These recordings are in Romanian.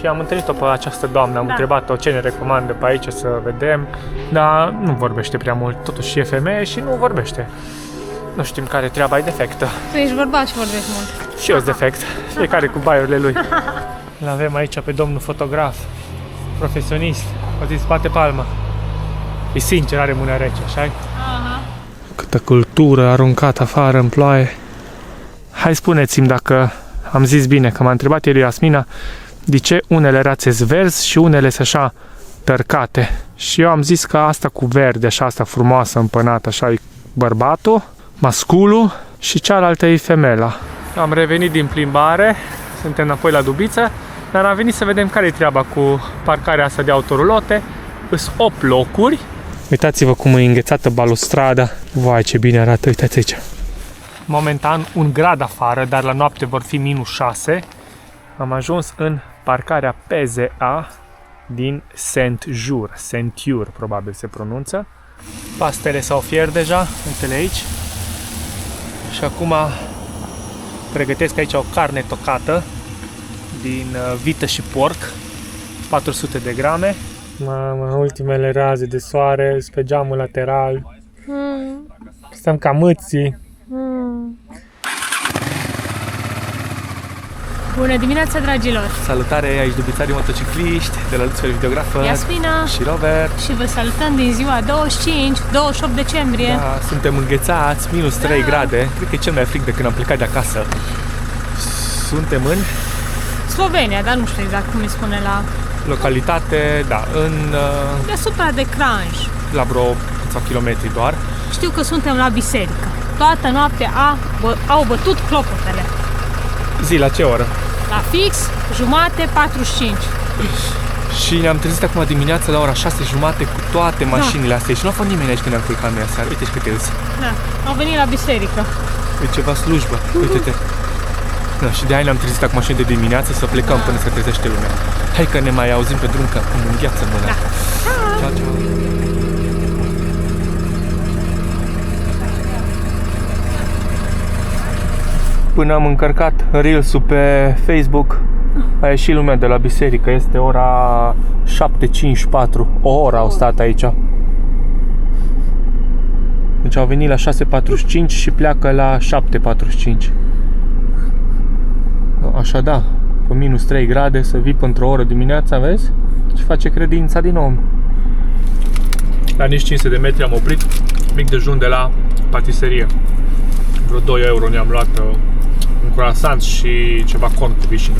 Și am întâlnit-o pe această doamnă, am întrebat-o ce ne recomandă pe aici să vedem, dar nu vorbește prea mult, totuși e femeie și nu vorbește. Nu știm care treaba e defectă. Tu ești bărbat și vorbești mult. Și eu sunt defect, fiecare cu baiurile lui. Îl avem aici pe domnul fotograf, profesionist, o zis, bate palma. E sincer, are mâna rece, așa-i? Aha. Câtă cultură aruncată afară în ploaie. Hai spuneți-mi dacă am zis bine, că m-a întrebat ieri Iasmina de ce unele rațe sunt verzi și unele sunt așa tărcate. Și eu am zis că asta cu verde, așa, asta frumoasă, împănată, așa, e bărbatul, masculul și cealaltă e femela. Am revenit din plimbare, suntem înapoi la Dubiță, dar am venit să vedem care e treaba cu parcarea asta de autorulote. Sunt 8 locuri. Uitați-vă cum e înghețată balustrada. Vai, ce bine arată, uitați aici. Momentan 1 grad afară, dar la noapte vor fi -6. Am ajuns în parcarea PZA din Saint-Jur, probabil se pronunță. Pastele s-au fiert deja, uite-le aici. Și acum pregătesc aici o carne tocată din vită și porc, 400 de grame. Mamă, ultimele raze de soare pe geamul lateral. Stăm ca mâții. Bună dimineața, dragilor! Salutare aici, dubițarii motocicliști, de la Luțfer Videografă Iasmina și Robert. și vă salutăm din ziua 25-28 decembrie. Da, suntem înghețați, -3 grade. Cred că e cel mai frig de când am plecat de acasă. Suntem în Slovenia, dar nu știu exact cum îi spune la... localitate, da, în deasupra de Cranj. la vreo câțiva kilometri doar. Știu că suntem la biserică. Toată noaptea au bătut clopotele. Zi, la ce oră? La fix, 3:45. Și ne-am trezit acum dimineața la ora 6:30 cu toate mașinile astea și nu a fost nimeni aici când am culcat noi aseară. Uite-și câte îți. Da, au venit la biserică. E ceva slujbă, uite-te. Da, și de aia ne-am trezit acum și de dimineață să plecăm până se trezește lumea. Hai că ne mai auzim pe drum, că îmi îngheață mâna. Da. Ciao, ciao. Până am încărcat Reels-ul pe Facebook, a ieșit lumea de la biserică. Este ora 7:54. O oră au stat aici. Deci au venit la 6:45 și pleacă la 7:45. Așa da, pe -3 grade să vii într-o oră dimineața, vezi? Și face credința din om. La nici 500 de metri am oprit mic dejun de la patiserie. Vreo 2 euro ne-am luat un croissant și ceva corn cu vișină.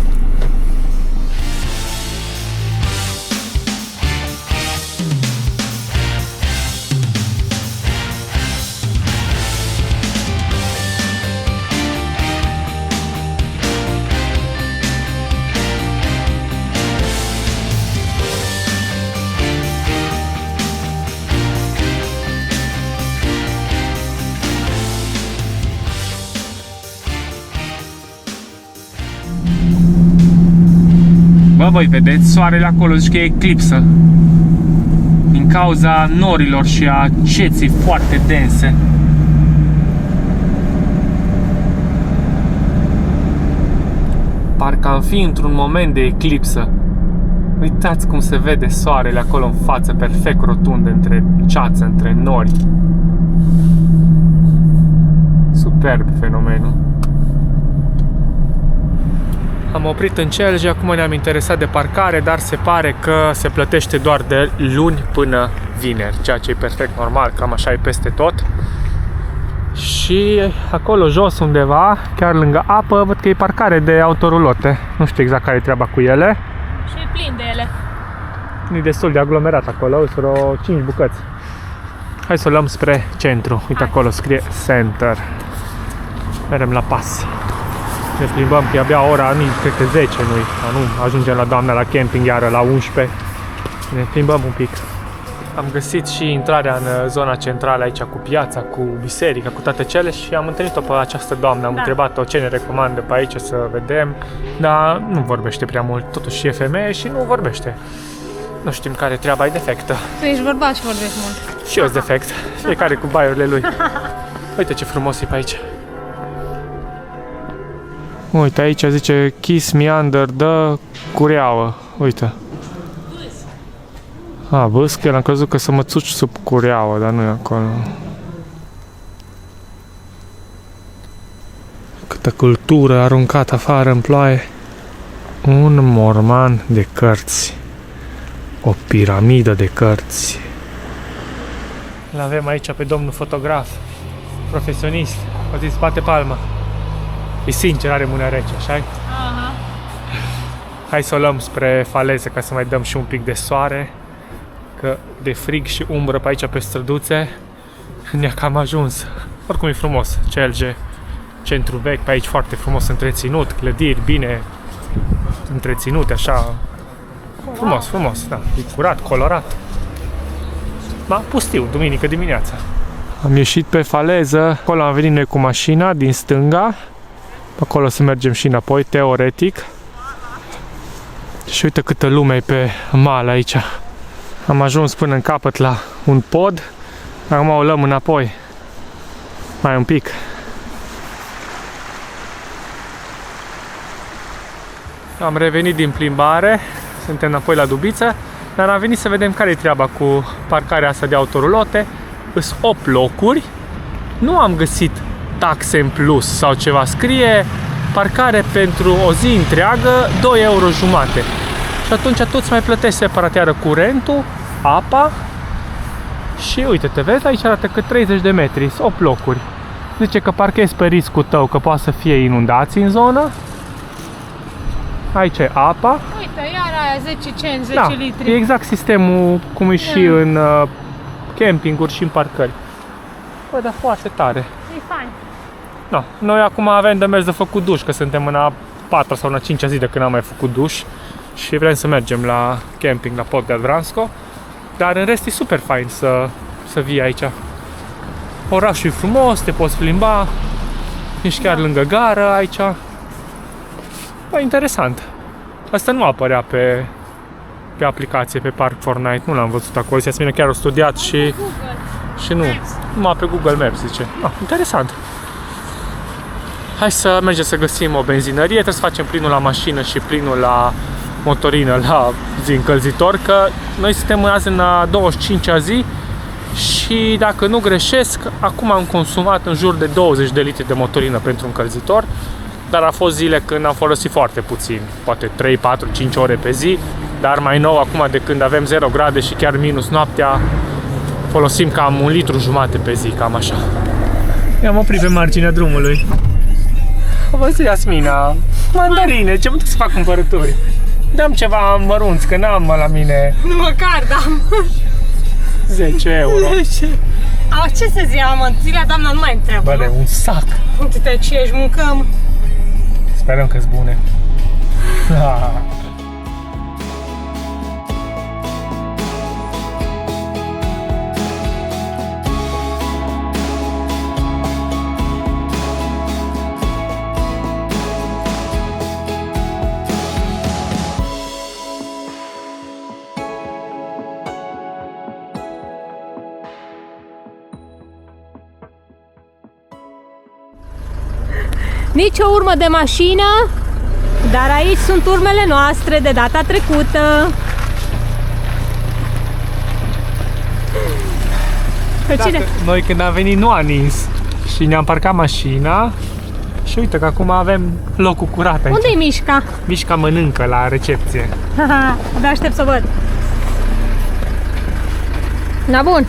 Bă, voi vedeți, soarele acolo zici că e eclipsă din cauza norilor și a ceții foarte dense. Parcă am fi într-un moment de eclipsă. Uitați cum se vede soarele acolo în față, perfect rotund între ceață, între nori. Superb fenomenul. Am oprit în Celje, acum ne-am interesat de parcare, dar se pare că se plătește doar de luni până vineri, ceea ce e perfect normal, cam așa e peste tot. Și acolo jos undeva, chiar lângă apă, văd că e parcare de autorulote. Nu știu exact care e treaba cu ele. Și e plin de ele. E destul de aglomerat acolo, sunt vreo 5 bucăți. Hai să o luăm spre centru. Uite, acolo scrie Center. Merem la pas. Ne plimbăm, că e abia ora, cred că 10, nu ajungem la doamna la camping iară la 11. Ne plimbăm un pic. Am găsit și intrarea în zona centrală aici cu piața, cu biserica, cu toate cele și am întâlnit-o pe această doamnă, am întrebat-o ce ne recomandă pe aici să vedem, dar nu vorbește prea mult, totuși e femeie și nu vorbește. Nu știm care treaba e defectă. Tu ești bărbat și vorbești mult. Și eu sunt defect, fiecare cu baiurile lui. Uite ce frumos e pe aici. Uite, aici zice Kiss me under the cureaua. Uite. A, văzut că am crezut că să mă țuci sub cureaua, dar nu e acolo. Câtă cultură aruncată afară în ploaie. Un morman de cărți. O piramidă de cărți. L-avem aici pe domnul fotograf, profesionist. O zis, bate palma. E sincer, are mâna rece, așa-i? Aha. Hai să o luăm spre faleză ca să mai dăm și un pic de soare. Că de frig și umbră pe aici pe străduțe ne-a cam ajuns. Oricum e frumos, CLG, centru vechi, pe aici foarte frumos întreținut, clădiri bine întreținute, așa. Frumos, frumos, da, e curat, colorat. Da, pustiu, duminică dimineața. Am ieșit pe faleză, acolo am venit noi cu mașina din stânga. Acolo să mergem și înapoi, teoretic. Și uite câtă lume e pe mal aici. Am ajuns până în capăt la un pod. Acum o luăm înapoi. Mai un pic. Am revenit din plimbare. Suntem înapoi la Dubiță. Dar am venit să vedem care e treaba cu parcarea asta de autorulote. Sunt 8 locuri. Nu am găsit taxe în plus sau ceva. Scrie parcare pentru o zi întreagă, 2,5 euro. Și atunci tu îți mai plătești separat iară curentul, apa și uite, te vezi, aici arată că 30 de metri, 8 locuri. Zice că parchezi pe riscul tău, că poate să fie inundații în zonă. Aici e apa. Uite, iar aia 10 cenți, 10 Da, litri. e exact sistemul cum e și în campinguri și în parcări. Bă, dar foarte tare. E fain. No, noi acum avem de mers de făcut duș, că suntem în a 4 sau în a 5-a zi de când am mai făcut duș și vrem să mergem la camping la Pod de Vransko, dar în rest e super fain să vii aici. Orașul e frumos, te poți plimba, ești chiar lângă gară aici. Bă, interesant. Asta nu apărea pe aplicație, pe Park Fortnite, nu l-am văzut acolo, Iasmina chiar a studiat și nu, numai pe Google Maps zice. Interesant. Hai să mergem să găsim o benzinărie, trebuie să facem plinul la mașină și plinul la motorină, la zi încălzitor, că noi suntem azi în a 25-a zi și dacă nu greșesc, acum am consumat în jur de 20 de litri de motorină pentru încălzitor, dar a fost zile când am folosit foarte puțin, poate 3, 4, 5 ore pe zi, dar mai nou acum de când avem 0 grade și chiar minus noaptea, folosim cam 1,5 litri pe zi, cam așa. I-am oprit pe marginea drumului. O văzut Iasmina, mandarine, ce mă duc să fac cumpărături. Dăm ceva mărunți, că n-am la mine Nu măcar, da. 10 euro. Ce să zic, mă, zilea doamna nu mai întreabă. Bă, de un sac. Uite-te ce ești, mâncăm. Sperăm că-s bune. Nici o urmă de mașină, dar aici sunt urmele noastre de data trecută. Pe cine? Noi când am venit nu a nins și ne-am parcat mașina și uite că acum avem locul curat aici. Unde-i Mișca? Mișca mănâncă la recepție. Abia aștept să văd. Da, bun.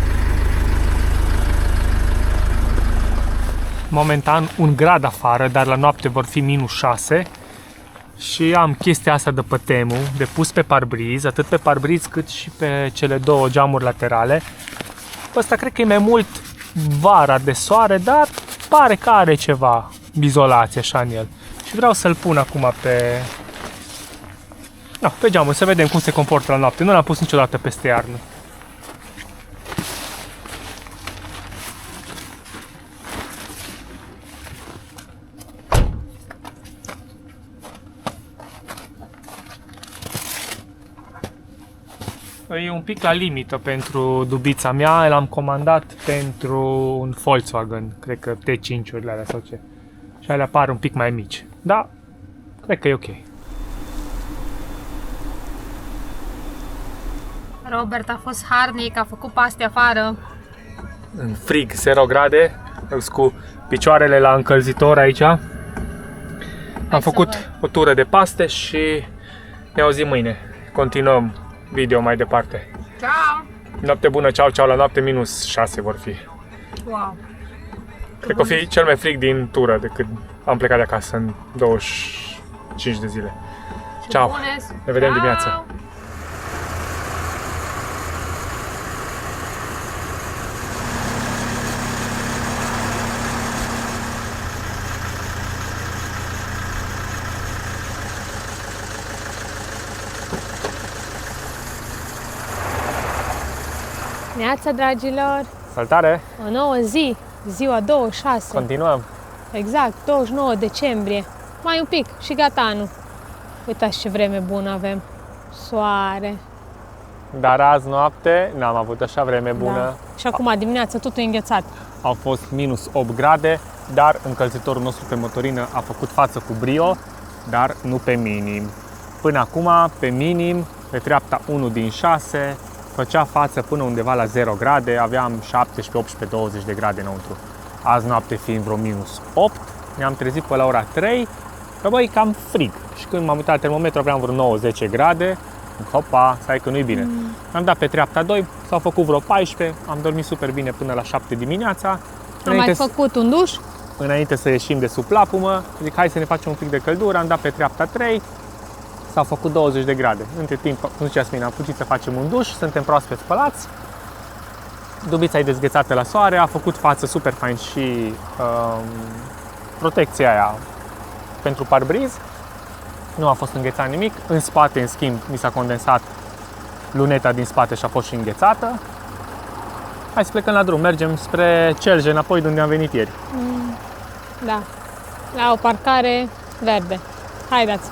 Momentan 1 grad afară, dar la noapte vor fi minus 6 și am chestia asta de pe Temu, de pus pe parbriz, atât pe parbriz cât și pe cele două geamuri laterale. Ăsta cred că e mai mult vara de soare, dar pare că are ceva izolație așa în el. Și vreau să-l pun acum pe geamuri, să vedem cum se comportă la noapte. Nu l-am pus niciodată peste iarnă. E un pic la limită pentru dubița mea, l-am comandat pentru un Volkswagen, cred că T5-urile alea sau ce. Și alea par un pic mai mici. Da, Cred că e ok. Robert a fost harnic, a făcut paste afară. În frig, 0 grade, cu picioarele la încălzitor aici. Am făcut o tură de paste și ne auzim mâine. Continuăm video mai departe. Ciao! Noapte bună, ceau, ceau, la noapte -6 vor fi. Wow! Cred că o fi cel mai frig din tură de când am plecat de acasă în 25 de zile. Ciao! Ne vedem dimineața! Neața, dragilor! Salutare! O nouă zi, ziua 26. Continuăm! Exact, 29 decembrie. Mai un pic și gata anul. Uitați ce vreme bună avem. Soare. Dar azi noapte n-am avut așa vreme bună. Da. Și acum dimineața totul e înghețat. Au fost -8 grade, dar încălzitorul nostru pe motorină a făcut față cu brio, dar nu pe minim. Până acum, pe minim, pe treapta 1 din 6, făcea față până undeva la 0 grade, aveam 17, 18, 20 de grade înăuntru. Azi noapte fiind vreo -8, ne-am trezit pe la ora 3, că băi, cam frig. Și când m-am uitat la termometru aveam vreo 9-10 grade, hopa, stai că nu-i bine. Am dat pe treapta 2, s-au făcut vreo 14, am dormit super bine până la 7 dimineața. Am mai făcut un duș? Înainte să ieșim de sub plapumă, zic hai să ne facem un pic de căldură, am dat pe treapta 3, s-au făcut 20 de grade. Între timp, cum zicea Smina, am fugit să facem un duș, suntem proaspăt spălați. Dubița e dezghețată la soare, a făcut față super fain și protecția aia pentru parbriz. Nu a fost înghețat nimic. În spate, în schimb, mi s-a condensat luneta din spate și a fost și înghețată. Hai să plecăm la drum, mergem spre Celje, înapoi de unde am venit ieri. Da, la o parcare verde. Haideți!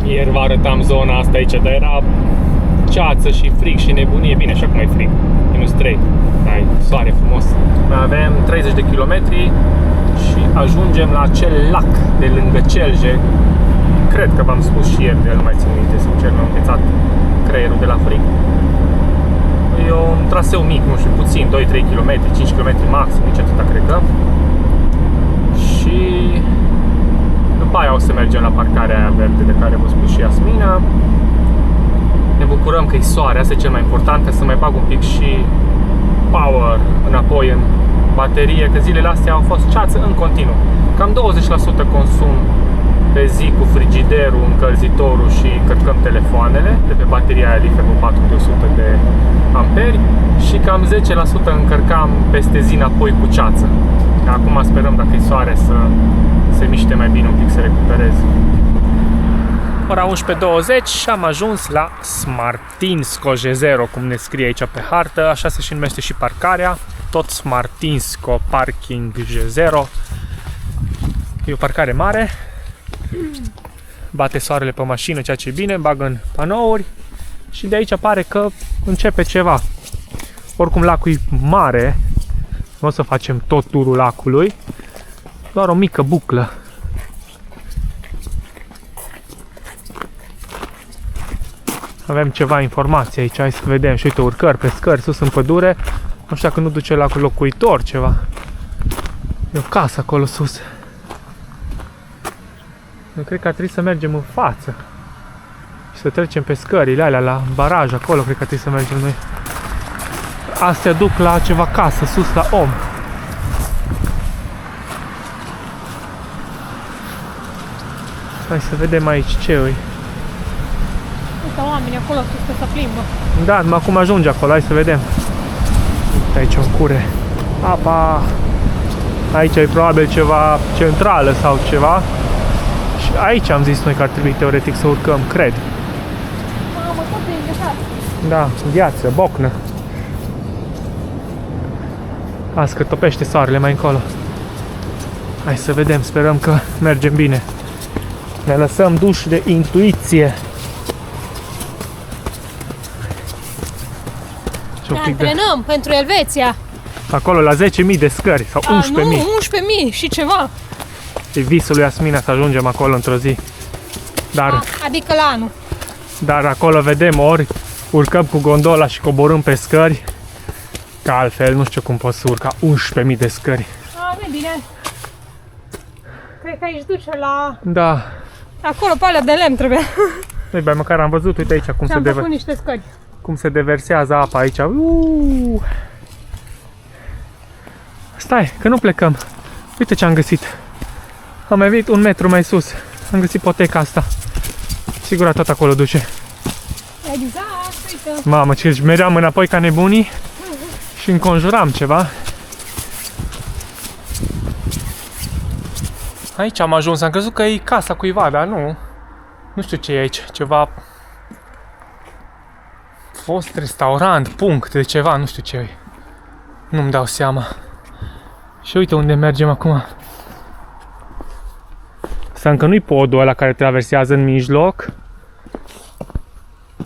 Ieri vă arătam zona asta aici, dar era ceață și frig și nebunie. Bine, și acum e frig, -3. Ai soare frumos. Mai avem 30 de kilometri și ajungem la acel lac de lângă Celje. Cred că v-am spus și ieri, de el nu mai țin minte, sincer, mi-am înghețat creierul de la frig. E un traseu mic, nu știu, puțin, 2-3 km, 5 km maxim, nici atâta cred că. Și după aia o să mergem la parcarea aia verde de care vă spus și Iasmina. Ne bucurăm că e soare, asta e cel mai important, ca să mai bag un pic și power înapoi în baterie, că zilele astea au fost ceață în continuu. Cam 20% consum pe zi cu frigiderul, încălzitorul și încărcăm telefoanele de pe bateria aia LiFePO 4 de 100 de amperi și cam 10% încărcam peste zi înapoi cu ceață. Acum sperăm, dacă e soare, să se miște mai bine un pic, să recupereze. Ora 11:20 și am ajuns la Smartinsko Jezero, cum ne scrie aici pe hartă, așa se și numește și parcarea, tot Smartinsko Parking Jezero. E o parcare mare, bate soarele pe mașină, ceea ce e bine, bagă în panouri și de aici pare că începe ceva. Oricum lacul e mare, nu o să facem tot turul lacului, doar o mică buclă. Avem ceva informații aici, hai să vedem. Și uite, urcări pe scări, sus în pădure. Nu știu dacă nu duce la locuitor ceva. E o casă acolo sus. Eu cred că ar trebui să mergem în față. Și să trecem pe scările alea la baraj, acolo cred că ar trebui să mergem noi. Astea duc la ceva casă, sus la om. Hai să vedem aici ce e. Uite oamenii acolo sus că se plimbă. Da, numai acum ajunge acolo, hai să vedem. Uite aici un cure. Apa! Aici e probabil ceva centrală sau ceva. Și aici am zis noi că ar trebui teoretic să urcăm, cred. Mamă, tot e înghețat. Da, gheață, bocnă. Azi că topește soarele mai încolo. Hai să vedem, sperăm că mergem bine. Ne lăsăm duș de intuiție. Ne antrenăm pentru Elveția. Acolo la 10.000 de scări sau 11.000. Nu, 11.000 și ceva. E visul lui Asmina să ajungem acolo într-o zi. Adică la anul. Dar acolo vedem ori urcăm cu gondola și coborâm pe scări, că altfel nu știu cum poți să urca 11.000 de scări. Nu bine. Cred că aici duce la... Da. Acolo, pe alea de lemn trebuie. Noi băi, măcar am văzut, uite aici cum se deversează apa aici. Stai, că nu plecăm. Uite ce am găsit. Am mai venit 1 metru mai sus. Am găsit poteca asta. Sigur tot acolo duce. Exact, uite. Mamă, ce meream înapoi ca nebunii și înconjuram ceva. Aici am ajuns, am crezut că e casa cuiva, dar nu. Nu știu ce e aici, ceva... Fost restaurant, punct de ceva, nu știu ce e. Nu-mi dau seama. Și uite unde mergem acum. Asta încă nu-i podul ăla care traversează în mijloc.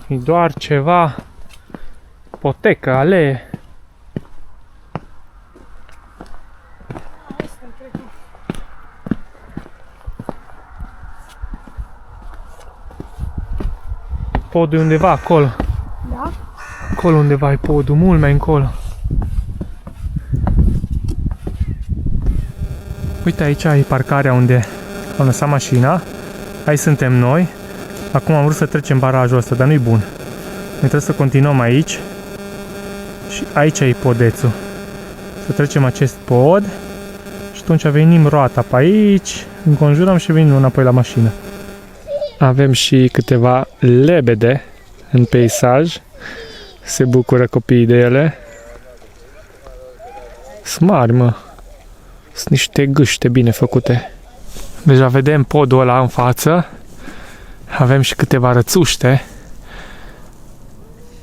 E doar ceva... potecă, alee. Podul e undeva acolo. Da? Acolo undeva e podul, mult mai încolo. Uite aici e parcarea unde am lăsat mașina. Aici suntem noi. Acum am vrut să trecem barajul ăsta, dar nu-i bun. Noi trebuie să continuăm aici. Și aici e podețul. Să trecem acest pod. Și atunci venim roata pe aici. Înconjurăm și venim înapoi la mașină. Avem și câteva lebede în peisaj. Se bucură copiii de ele. Sunt mari, mă. Sunt niște gâște bine făcute. Deja vedem podul ăla în față. Avem și câteva rățuște.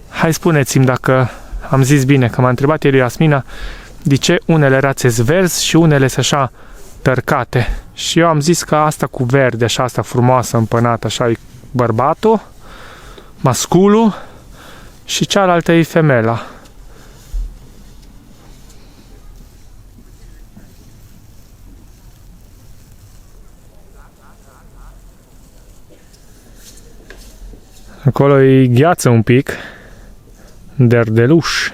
Hai spuneți-mi dacă am zis bine, că m-a întrebat ieri Asmina de ce unele rațe sunt verzi și unele sunt așa tărcate. Și eu am zis că asta cu verde, așa, asta frumoasă, împănată, așa e bărbatul, masculul, și cealaltă e femela. Acolo e gheață un pic, derdeluș.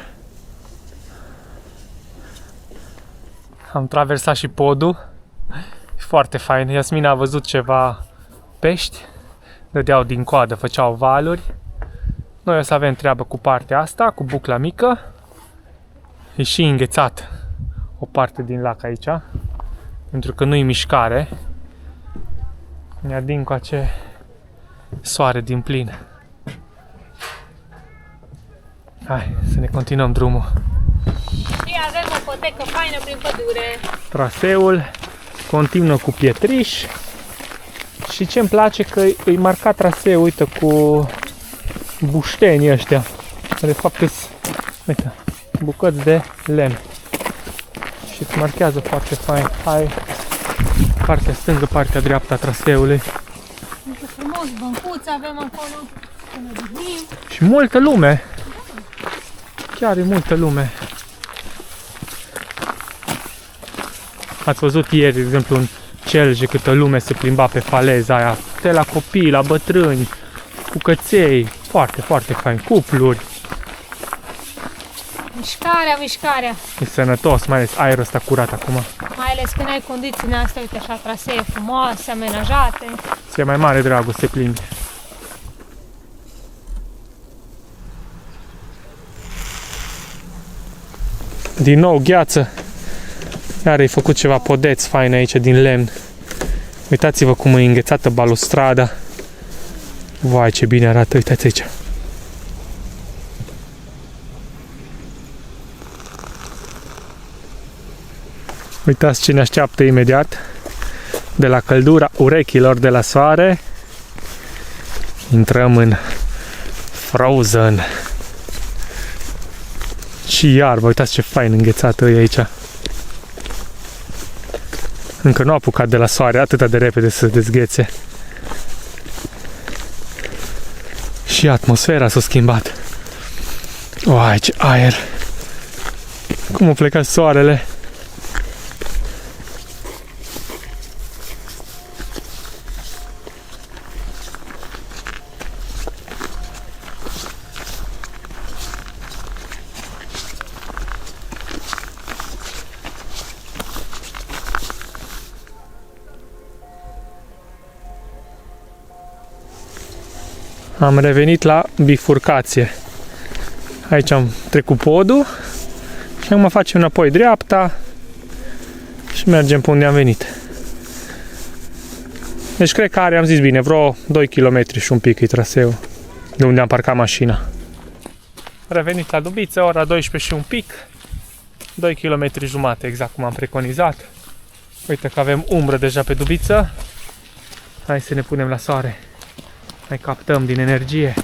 Am traversat și podul. Foarte fain. Iasmina a văzut ceva pești. Dădeau din coadă, făceau valuri. Noi o să avem treabă cu partea asta, cu bucla mică. E și înghețat o parte din lac aici, pentru că nu-i mișcare. Ne-a din coace soare din plin. Hai să ne continuăm drumul. Și avem o potecă faină prin pădure. Traseul continuă cu pietriș. Și ce-mi place că e marcat traseul, uite, cu buștenii ăștia. De fapt sunt, uite, bucăți de lemn. Și îți marchează foarte fain. Hai, partea stângă, partea dreaptă a traseului. Uite frumos, băncuți avem acolo. Și multă lume. Chiar e multă lume. Ați văzut ieri, de exemplu, în Celje, câtă lume se plimba pe faleza aia. De la copii, la bătrâni, cu căței. Foarte, foarte fain. Cupluri. Mișcarea. E sănătos, mai ales aerul ăsta curat acum. Mai ales când ai condițiile astea, uite așa, trasee frumoase, amenajate. Ți-e mai mare dragul să te plimbi. Din nou gheață. Iar ai făcut ceva podeț fain aici din lemn. Uitați-vă cum e înghețată balustrada. Vai, ce bine arată, uitați aici. Uitați ce ne așteaptă imediat. De la căldura urechilor de la soare intrăm în Frozen. Și iarbă, uitați ce fain înghețată e aici. Încă nu a apucat de la soare atât de repede să se dezghețe. Și atmosfera s-a schimbat. Uai, ce aer! Cum a plecat soarele! Am revenit la bifurcație. Aici am trecut podul și acum facem înapoi dreapta și mergem pe unde am venit. Deci cred că are, am zis bine, vreo 2 km și un pic e traseul de unde am parcat mașina. Revenit la Dubiță, ora 12 și un pic, 2 km jumate, exact cum am preconizat. Uite că avem umbră deja pe Dubiță. Hai să ne punem la soare. Mai captăm din energie.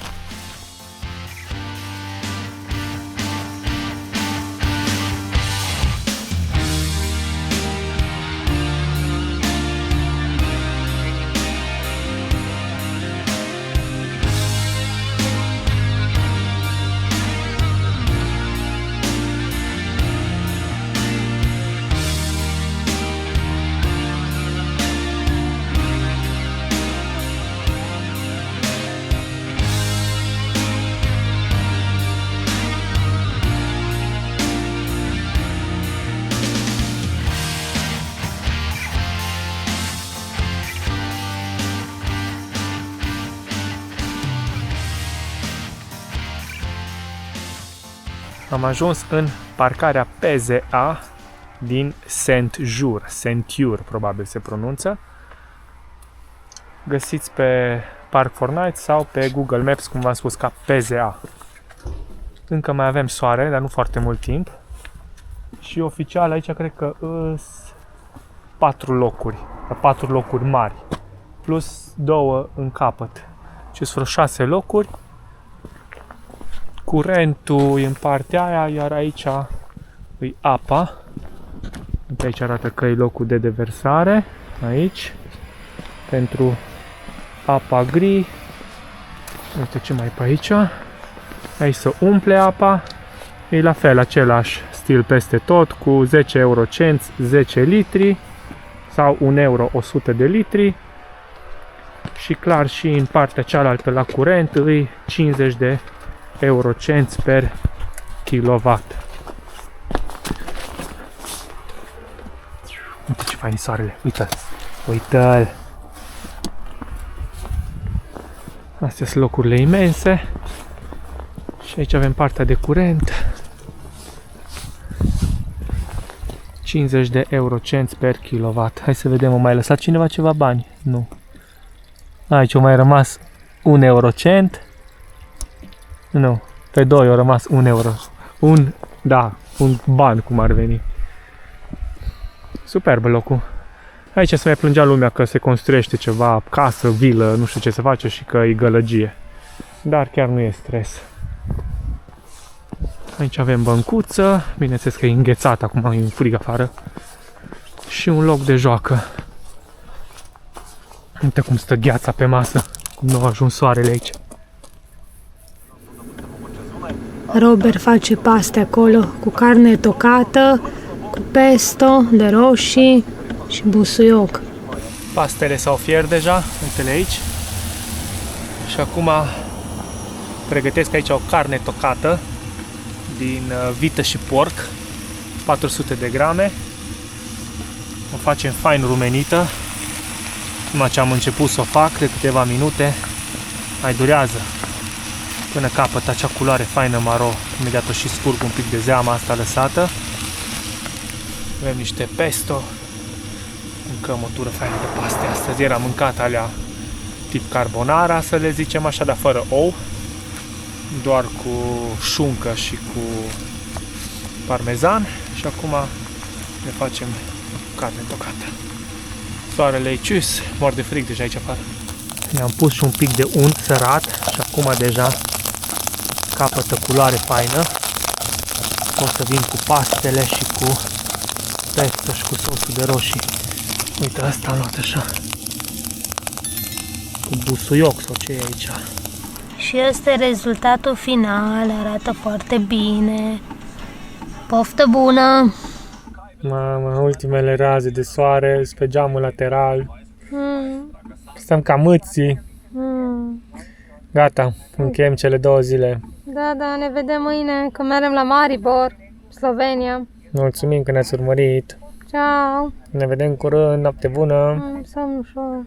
Am ajuns în parcarea PZA din Saint-Jur, probabil se pronunță. Găsiți pe Park4Night sau pe Google Maps, cum v-am spus, ca PZA. Încă mai avem soare, dar nu foarte mult timp. Și oficial aici cred că sunt 4 locuri mari, plus 2 în capăt. Și sunt vreo 6 locuri. Curentul e în partea aia, iar aici e apa. Aici arată că e locul de deversare. Aici. Pentru apa gri. Uite ce mai e pe aici. Aici se umple apa. E la fel, același stil peste tot, cu 10 eurocenți 10 litri. Sau 1 euro 100 de litri. Și clar și în partea cealaltă la curent e 50 de eurocenți per kilowatt. Uite ce fain e soarele, uite-l, uite-l. Astea sunt locurile imense. Și aici avem partea de curent. 50 de eurocenți per kilowatt. Hai să vedem, o mai lăsat cineva ceva bani? Nu. Aici a mai rămas 1 eurocent. Nu, pe 2 a rămas 1 euro. Un ban cum ar veni. Superb locul. Aici se mai plângea lumea că se construiește ceva, casă, vilă, nu știu ce se face și că e gălăgie. Dar chiar nu e stres. Aici avem băncuță, bineînțeles că e înghețat, acum e un frig afară. Și un loc de joacă. Uite cum stă gheața pe masă, cum nu a ajuns soarele aici. Robert face paste acolo cu carne tocată, cu pesto de roșii și busuioc. Pastele s-au fiert deja, uite-le aici. Și acum pregătesc aici o carne tocată din vită și porc, 400 de grame. O facem fain rumenită. Numai ce am început să o fac de câteva minute, mai durează până capătă acea culoare faină maro. Imediat o și scurg un pic de zeama asta lăsată. Avem niște pesto. Mâncăm o tură faină de paste. Astăzi era mâncat alea tip carbonara, să le zicem așa, dar fără ou. Doar cu șuncă și cu parmezan. Și acum ne facem carne tocată. Soarele e cius, mor de frig deja aici afară. I-am pus și un pic de unt sărat și acum deja capătă culoare faină. O să vin cu pastele și cu pesto și cu sosul de roșii. Uite, asta am luat așa. Cu busuioc sau ce e aici. Și ăsta e rezultatul final, arată foarte bine. Poftă bună! Mamă, ultimele raze de soare pe geamul lateral. Stăm ca mâții. Gata, încheiem cele 2 zile. Da, ne vedem mâine când mergem la Maribor, Slovenia. Mulțumim că ne-ați urmărit. Ciao! Ne vedem curând, noapte bună! Somn ușor!